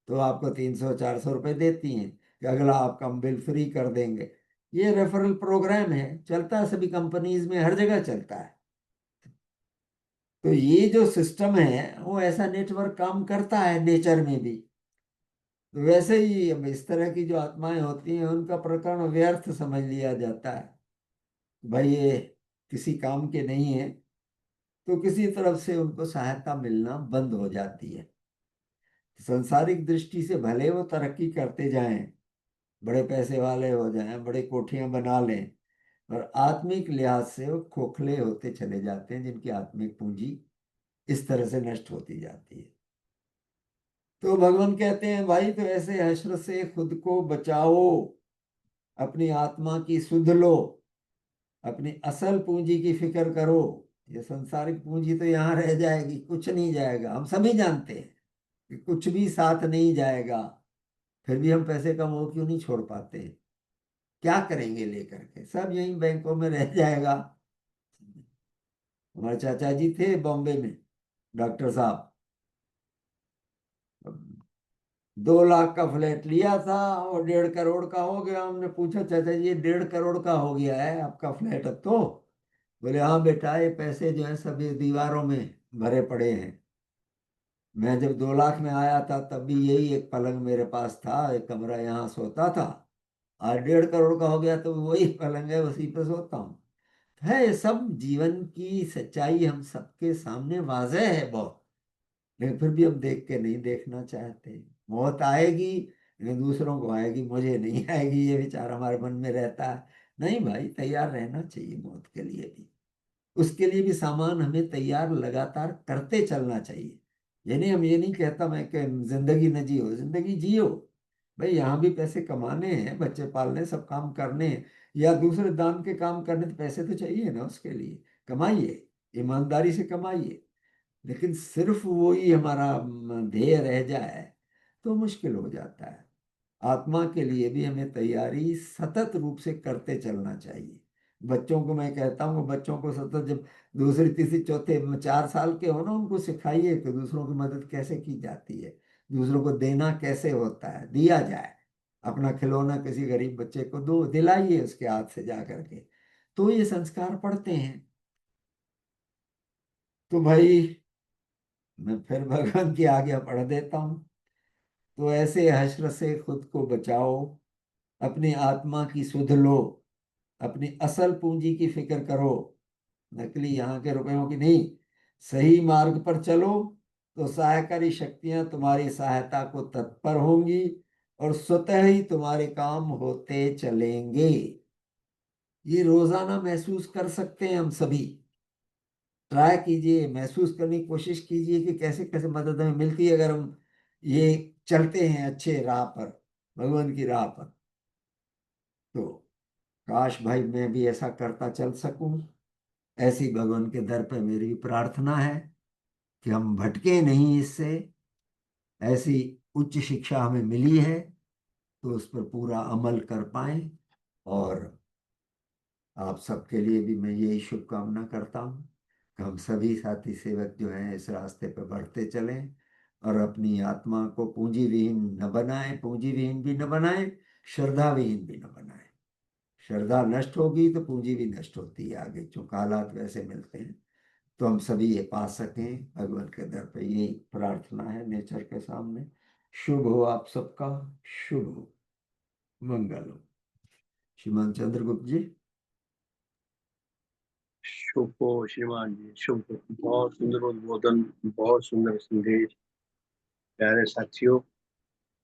तो आपको 300-400 रुपये देती हैं कि अगला आपका हम बिल फ्री कर देंगे। ये रेफरल प्रोग्राम है, चलता है सभी कंपनीज में, हर जगह चलता है। तो ये जो सिस्टम है वो ऐसा नेटवर्क काम करता है नेचर में भी। तो वैसे ही अब इस तरह की जो आत्माएं होती हैं उनका प्रकरण व्यर्थ समझ लिया जाता है, भाई ये किसी काम के नहीं है, तो किसी तरफ से उनको सहायता मिलना बंद हो जाती है। संसारिक दृष्टि से भले वो तरक्की करते जाएं, बड़े पैसे वाले हो जाएं, बड़े कोठियां बना लें, और आत्मिक लिहाज से वो खोखले होते चले जाते हैं, जिनकी आत्मिक पूंजी इस तरह से नष्ट होती जाती है। तो भगवान कहते हैं भाई, तो ऐसे हश्र से खुद को बचाओ, अपनी आत्मा की सुध लो, अपनी असल पूंजी की फिक्र करो। ये संसारिक पूंजी तो यहाँ रह जाएगी, कुछ नहीं जाएगा, हम सभी जानते हैं कि कुछ भी साथ नहीं जाएगा। फिर भी हम पैसे का मोह क्यों नहीं छोड़ पाते? क्या करेंगे लेकर के, सब यहीं बैंकों में रह जाएगा। हमारे चाचा जी थे बॉम्बे में, डॉक्टर साहब, 2 लाख का फ्लैट लिया था और 1.5 करोड़ का हो गया। हमने पूछा, चाचा जी ये 1.5 करोड़ का हो गया है आपका फ्लैट अब तो? बोले हाँ बेटा, ये पैसे जो है सभी दीवारों में भरे पड़े हैं। मैं जब 2 लाख में आया था तब भी यही एक पलंग मेरे पास था, एक कमरा, यहाँ सोता था। आज 1.5 करोड़ का हो गया तो वही पलंग है, उसी पे सोता हूँ। है, ये सब जीवन की सच्चाई हम सबके सामने वाज़ेह है बहुत, लेकिन फिर भी हम देख के नहीं देखना चाहते। मौत आएगी लेकिन दूसरों को आएगी, मुझे नहीं आएगी, ये विचार हमारे मन में रहता है। नहीं भाई, तैयार रहना चाहिए मौत के लिए भी। उसके लिए भी सामान हमें तैयार लगातार करते चलना चाहिए। यानी हम, ये नहीं कहता मैं कि जिंदगी न जियो, जिंदगी जियो। भाई यहाँ भी पैसे कमाने हैं, बच्चे पालने, सब काम करने हैं, या दूसरे दान के काम करने, तो पैसे तो चाहिए ना उसके लिए। कमाइए, ईमानदारी से कमाइए, लेकिन सिर्फ वो ही हमारा ध्येय रह जाए तो मुश्किल हो जाता है। आत्मा के लिए भी हमें तैयारी सतत रूप से करते चलना चाहिए। बच्चों को मैं कहता हूँ, बच्चों को सतत, जब दूसरी तीसरी चौथे 4 साल के हो ना, उनको सिखाइए कि दूसरों की मदद कैसे की जाती है, दूसरों को देना कैसे होता है, दिया जाए। अपना खिलौना किसी गरीब बच्चे को दो, दिलाइए उसके हाथ से जा करके, तो ये संस्कार पड़ते हैं। तो भाई मैं फिर भगवान की आज्ञा पढ़ देता हूँ। तो ऐसे हश्र से खुद को बचाओ, अपनी आत्मा की सुध लो, अपनी असल पूंजी की फिक्र करो, नकली यहाँ के रुपयों की नहीं। सही मार्ग पर चलो तो सहायकारी शक्तियां तुम्हारी सहायता को तत्पर होंगी और स्वतः ही तुम्हारे काम होते चलेंगे। ये रोजाना महसूस कर सकते हैं हम सभी। ट्राई कीजिए, महसूस करने की कोशिश कीजिए कि कैसे कैसे मदद हमें मिलती है अगर हम ये चलते हैं अच्छे राह पर, भगवान की राह पर। तो काश भाई मैं भी ऐसा करता चल सकूं। ऐसी भगवान के दर पे मेरी प्रार्थना है कि हम भटके नहीं इससे। ऐसी उच्च शिक्षा हमें मिली है तो उस पर पूरा अमल कर पाए। और आप सबके लिए भी मैं यही शुभकामना करता हूँ कि हम सभी साथी सेवक जो हैं इस रास्ते पर बढ़ते चलें और अपनी आत्मा को पूंजी विहीन न बनाएं, पूंजी विहीन भी न बनाएं, श्रद्धा विहीन भी न बनाएं। श्रद्धा नष्ट होगी तो पूंजी भी नष्ट होती है आगे, चूंकि हालात वैसे मिलते हैं। तो हम सभी ये पा सकें, भगवान के दर पे यही प्रार्थना है नेचर के सामने। शुभ हो आप सबका, शुभ हो, मंगल हो। श्रीमान चंद्रगुप्त जी। शुभ हो श्रीमान जी, शुभ हो। बहुत सुंदर उद्बोधन, बहुत सुंदर संदेश। प्यारे साथियों,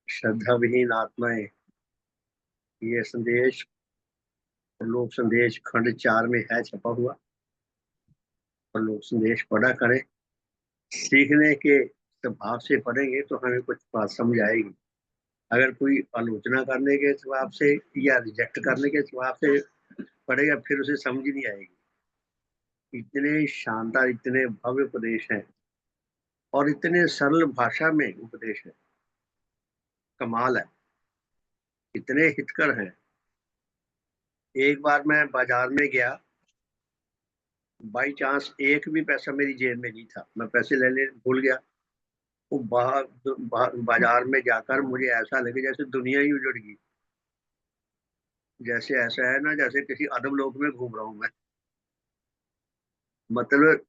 श्रद्धा विहीन आत्माएं, ये संदेश लोक संदेश खंड 4 में है छपा हुआ। और लोग संदेश पढ़ा करें। सीखने के स्वभाव से पढ़ेंगे तो हमें कुछ बात समझ आएगी। अगर कोई आलोचना करने के स्वभाव से या रिजेक्ट करने के स्वभाव से पढ़ेगा, फिर उसे समझ ही नहीं आएगी। इतने शानदार, इतने भव्य उपदेश हैं और इतने सरल भाषा में उपदेश है, कमाल है, इतने हितकर हैं। एक बार मैं बाजार में गया, बाई चांस एक भी पैसा मेरी जेब में नहीं था, मैं पैसे लेने भूल गया। वो बाजार में जाकर मुझे ऐसा लगे जैसे दुनिया ही उजड़ गई। जैसे ऐसा है ना, जैसे किसी अदम लोक में घूम रहा हूं मैं। मतलब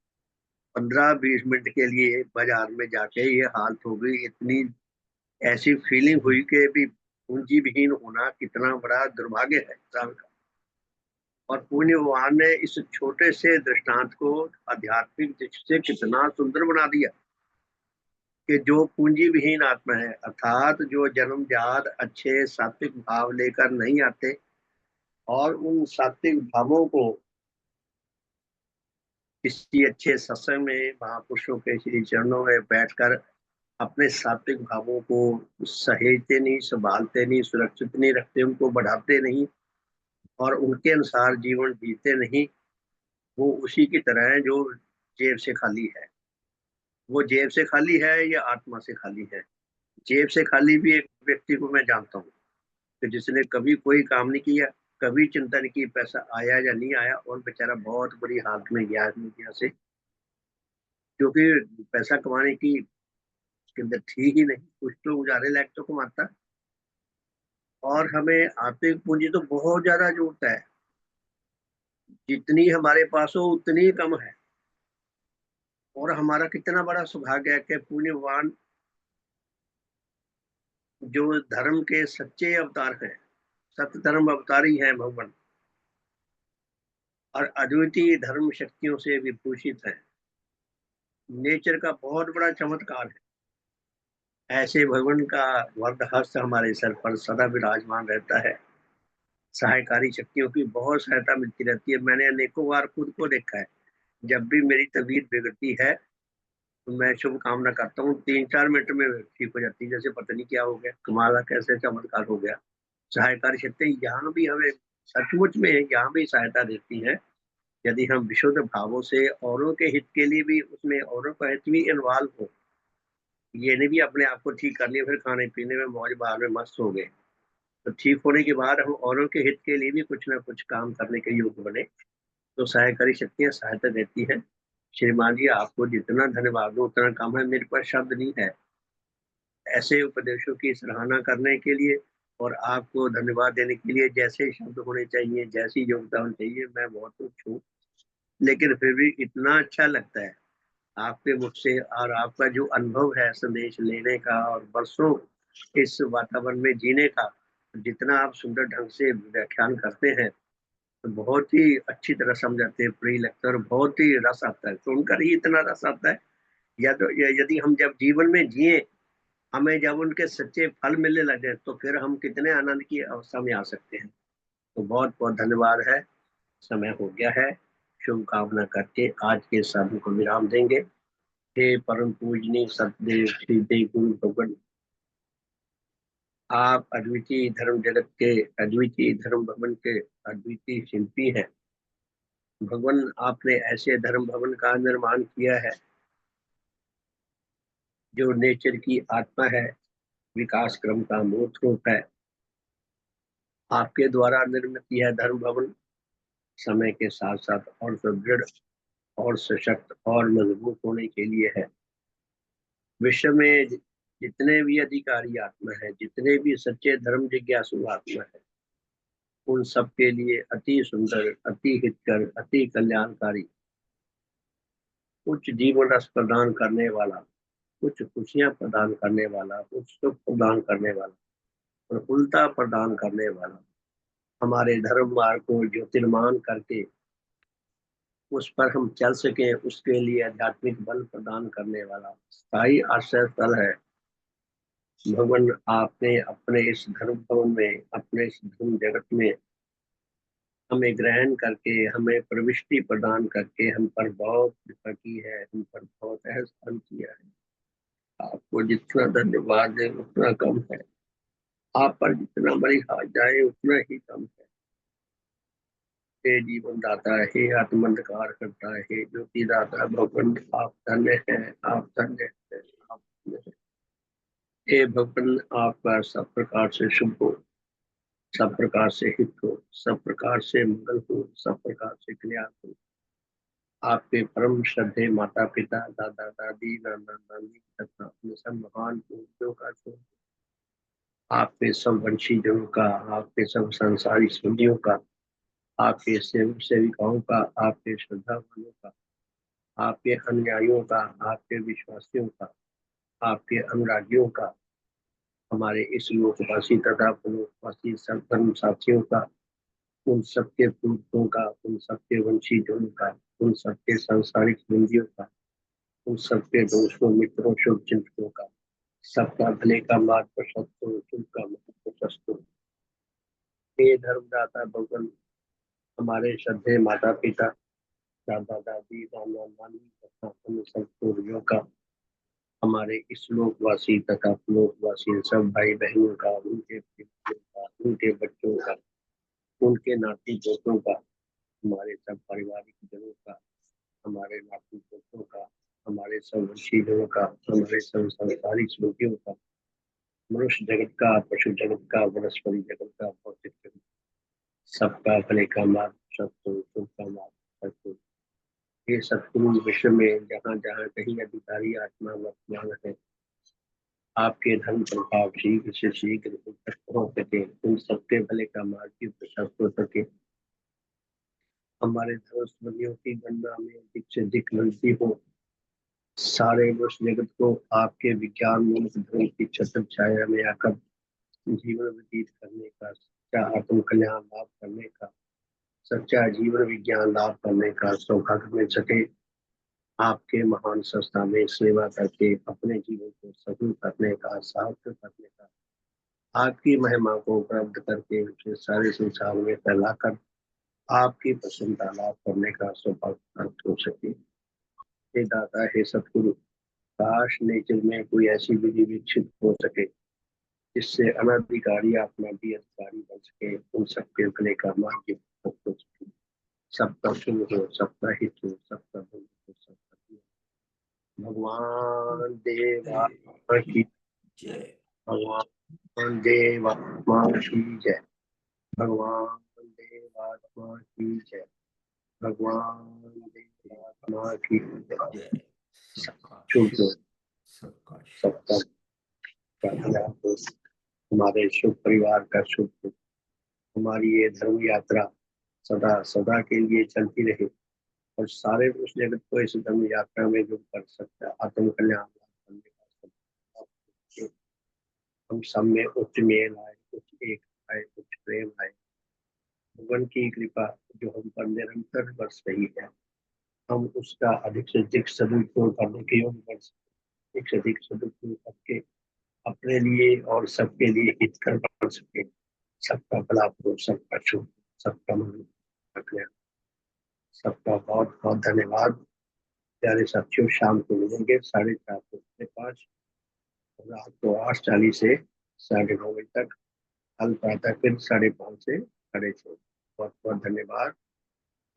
15-20 मिनट के लिए बाजार में जाके ये हालत हो गई। इतनी ऐसी फीलिंग हुई कि भी पूंजी विहीन होना कितना बड़ा दुर्भाग्य है इंसान का। और पुण्य भगवान ने इस छोटे से दृष्टांत को आध्यात्मिक दृष्टि से कितना सुंदर बना दिया कि जो पूंजी विहीन आत्मा है, अर्थात जो जन्मजात अच्छे सात्विक भाव लेकर नहीं आते और उन सात्विक भावों को किसी अच्छे सत्संग में महापुरुषों के श्री चरणों में बैठकर अपने सात्विक भावों को सहेजते नहीं, संभालते नहीं, सुरक्षित नहीं रखते, उनको बढ़ाते नहीं और उनके अनुसार जीवन जीते नहीं, वो उसी की तरह है जो जेब से खाली है। वो जेब से खाली है या आत्मा से खाली है? जेब से खाली भी एक व्यक्ति को मैं जानता हूँ कि जिसने कभी कोई काम नहीं किया, कभी चिंता नहीं की पैसा आया या नहीं आया, और बेचारा बहुत बड़ी हालत में गया मीडिया से, क्योंकि पैसा कमाने की उसके अंदर थी ही नहीं। कुछ तो गुजारे लायक तो कमाता। और हमें आर्थिक पूंजी तो बहुत ज्यादा जरूरत है, जितनी हमारे पास हो उतनी कम है। और हमारा कितना बड़ा सौभाग्य है कि पुण्यवान जो धर्म के सच्चे अवतार हैं, सत्य धर्म अवतारी हैं भगवान, और अद्वितीय धर्म शक्तियों से विभूषित है। नेचर का बहुत बड़ा चमत्कार है। ऐसे भगवान का वरद हस्त हमारे सर पर सदा विराजमान रहता है। सहायकारी शक्तियों की बहुत सहायता मिलती रहती है। मैंने अनेकों बार खुद को देखा है। जब भी मेरी तबीयत बिगड़ती है तो मैं शुभ कामना करता हूँ, 3-4 मिनट में ठीक हो जाती है। जैसे पता नहीं क्या हो गया, कमाल, कैसे चमत्कार हो गया। सहायकारी शक्ति यहाँ भी हमें सचमुच में यहाँ भी सहायता देती है, यदि हम विशुद्ध भावों से औरों के हित के लिए भी उसमें औरों का हित भी इन्वॉल्व हो। ये नहीं भी अपने आप को ठीक कर लिया फिर खाने पीने में मौज बहार में मस्त हो गए। तो ठीक होने के बाद हम औरों के हित के लिए भी कुछ ना कुछ काम करने के योग्य बने, तो सहायकारी शक्तियां सहायता देती है। श्रीमान जी, आपको जितना धन्यवाद दो उतना कम है, मेरे पास शब्द नहीं है ऐसे उपदेशों की सराहना करने के लिए और आपको धन्यवाद देने के लिए। जैसे शब्द होने चाहिए, जैसी योग्यता होनी चाहिए, मैं बहुत कुछ हूँ, लेकिन फिर भी इतना अच्छा लगता है आपके मुख से, और आपका जो अनुभव है संदेश लेने का और बरसों इस वातावरण में जीने का, जितना आप सुंदर ढंग से व्याख्यान करते हैं, तो बहुत ही अच्छी तरह समझाते हैं, प्रिय लगता है और बहुत ही रस आता है। सुनकर ही इतना रस आता है। या तो यदि हम जब जीवन में जिए, हमें जब उनके सच्चे फल मिलने लगे, तो फिर हम कितने आनंद की अवस्था में आ सकते हैं। तो बहुत बहुत धन्यवाद है। समय हो गया है। शुभकामना करके आज के साधन को विराम देंगे। हे परम पूजनीय सतदेव श्री देव गुरु भगवान, आप अद्वितीय धर्म जगत के, अद्वितीय धर्म भवन के अद्वितीय शिल्पी हैं। भगवान, आपने ऐसे धर्म भवन का निर्माण किया है जो नेचर की आत्मा है, विकास क्रम का मूर्त रूप है। आपके द्वारा निर्मित यह धर्म भवन समय के साथ साथ और सुदृढ़ और सशक्त और मजबूत होने के लिए है। विश्व में जितने भी अधिकारी आत्मा है, जितने भी सच्चे धर्म जिज्ञासु आत्मा है, उन सब के लिए अति सुंदर, अति हितकर, अति कल्याणकारी, उच्च जीवन रस प्रदान करने वाला, कुछ खुशियां प्रदान करने वाला, कुछ सुख प्रदान करने वाला, प्रफुल्लता प्रदान करने वाला, हमारे धर्म मार्ग को ज्योतिर्मान करके उस पर हम चल सके, उसके लिए आध्यात्मिक बल प्रदान करने वाला स्थायी आश्रय स्थल है। भगवान, आपने अपने इस धर्म भवन में, अपने इस धर्म जगत में हमें ग्रहण करके, हमें प्रविष्टि प्रदान करके हम पर बहुत कृपा की है, हम पर बहुत एहसान किया है। आपको जितना धन्यवाद है उतना कम है, आप पर जितना बलिहार जाए उतना ही कम है। हे जीवन दाता, हे आत्मंधकार करता है, ज्योति दाता भगवान, आप धन्य है, आप धन्य है, आप धन्य है। हे भगवान, आपका सब प्रकार से शुभ हो, सब प्रकार से हित हो, सब प्रकार से मंगल हो, सब प्रकार से कल्याण हो। आपके परम श्रद्धेय माता पिता, दादा दादी, नाना नानी तथा अपने सब महान पूर्वजों का शोध, आपके सब वंशीजनों का, आपके सब संसारी सुनियों का, आपके सेवक सेविकाओं का, आपके श्रद्धावानों का, आपके अनुयायियों का, आपके विश्वासियों का, आपके अनुरागियों का, हमारे इस लोकवासी तथा परलोकवासी सब धर्म साथियों का, उन सबके पूर्वजों का, उन सबके वंशीजनों का, उन सबके सांसारिक बंदियों का, उन सबके दोस्तों मित्रों शुभचिंतकों का, सबका भले का मार्ग प्रशस्त हो, सबका मार्ग प्रशस्त हो। हे धर्मदाता भगवान, हमारे श्रद्धेय माता पिता, दादा दादी, नाना नानी तथा अन्य सब पूर्वजों का, हमारे इस लोकवासी तथा लोकवासी सब भाई बहनों का, उनके पितरों का, उनके बच्चों का, उनके नाती पोतों का, हमारे सब पारिवारिक जनों का, हमारे नाती पोतों का, हमारे सब वंशीजनों का, हमारे सब संसारिक स्मृतियों का, मनुष्य जगत का, पशु जगत का, वनस्पति जगत का, भौतिक जगत, सबका भले का मार्ग सत्य, सबका मार्ग सत्य। ये सतगुरु विश्व में जहाँ जहाँ कहीं अधिकारी आत्मा वर्तमान है, आपके धर्म प्रभाव शीघ्र से शीघ्र उन तक पहुंच सके, उन सबके भले का मार्ग की प्रशस्त हो सके। हमारे धर्मस्मरणियों की गणना में अधिक से अधिक वृद्धि हो, सारे मनुष्य जगत को आपके विज्ञान मूलक धर्म की छत्र छाया में आकर जीवन व्यतीत करने का, सच्चा आत्म कल्याण लाभ करने का, सच्चा जीवन विज्ञान लाभ करने का सौभाग्य मिल सके। आपके महान संस्था में सेवा करके अपने जीवन को सफल करने का, सार्थक करने का, आपकी महिमा को उपलब्ध करके उसे सारे संसार में फैलाकर आपकी प्रसन्नता लाभ करने का सौभाग्य प्राप्त हो सके। हे दाता, हे सतगुरु, काश नेचर में कोई ऐसी विधि विकसित हो सके जिससे अनाधिकारी आत्मा भी अधिकारी बन सके, उन सबके भले का मार्ग हो सके, सबका शुभ हो, सबका हित हो, सबका भला हो, सबका भगवान देवा की जय। भगवान देवात्मा की जय, भगवान देवात्मा की जय, भगवान देवात्मा की जय। जय। सबका शुभ हो, सबका शुभ। सबका भला हो, हमारे शुभ परिवार का शुभ हो, हमारी ये धर्म यात्रा सदा सदा के लिए चलती रहे और सारे उस जगत को इस धर्म यात्रा में जो कर सकता है, आत्म कल्याण लाभ करने का सब हम सब में उच्च मेल आए, उच्च एक आए, उच्च प्रेम आए। भगवान की कृपा जो हम पर निरंतर बरस रही है, हम उसका अधिक से अधिक सदुपयोग करने के योग्य बन सके, अधिक से अधिक सदुपयोग करके अपने लिए और सबके लिए हितकर बन सके, सबका भला हो, सबका शुभ, सबका मंगल, सबका बहुत बहुत धन्यवाद। प्यारे साथियों, शाम को मिलेंगे 4:30 से 5, रात को 8:40 से 9:30 बजे तक, कल प्रातः फिर 5:30 से 6:30। बहुत बहुत धन्यवाद,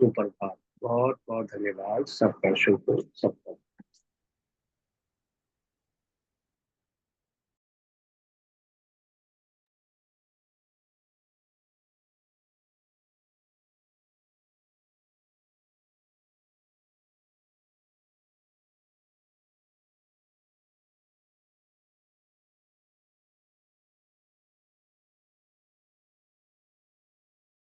सुप्रभात, बहुत बहुत धन्यवाद। सबका शुभ हो, सबका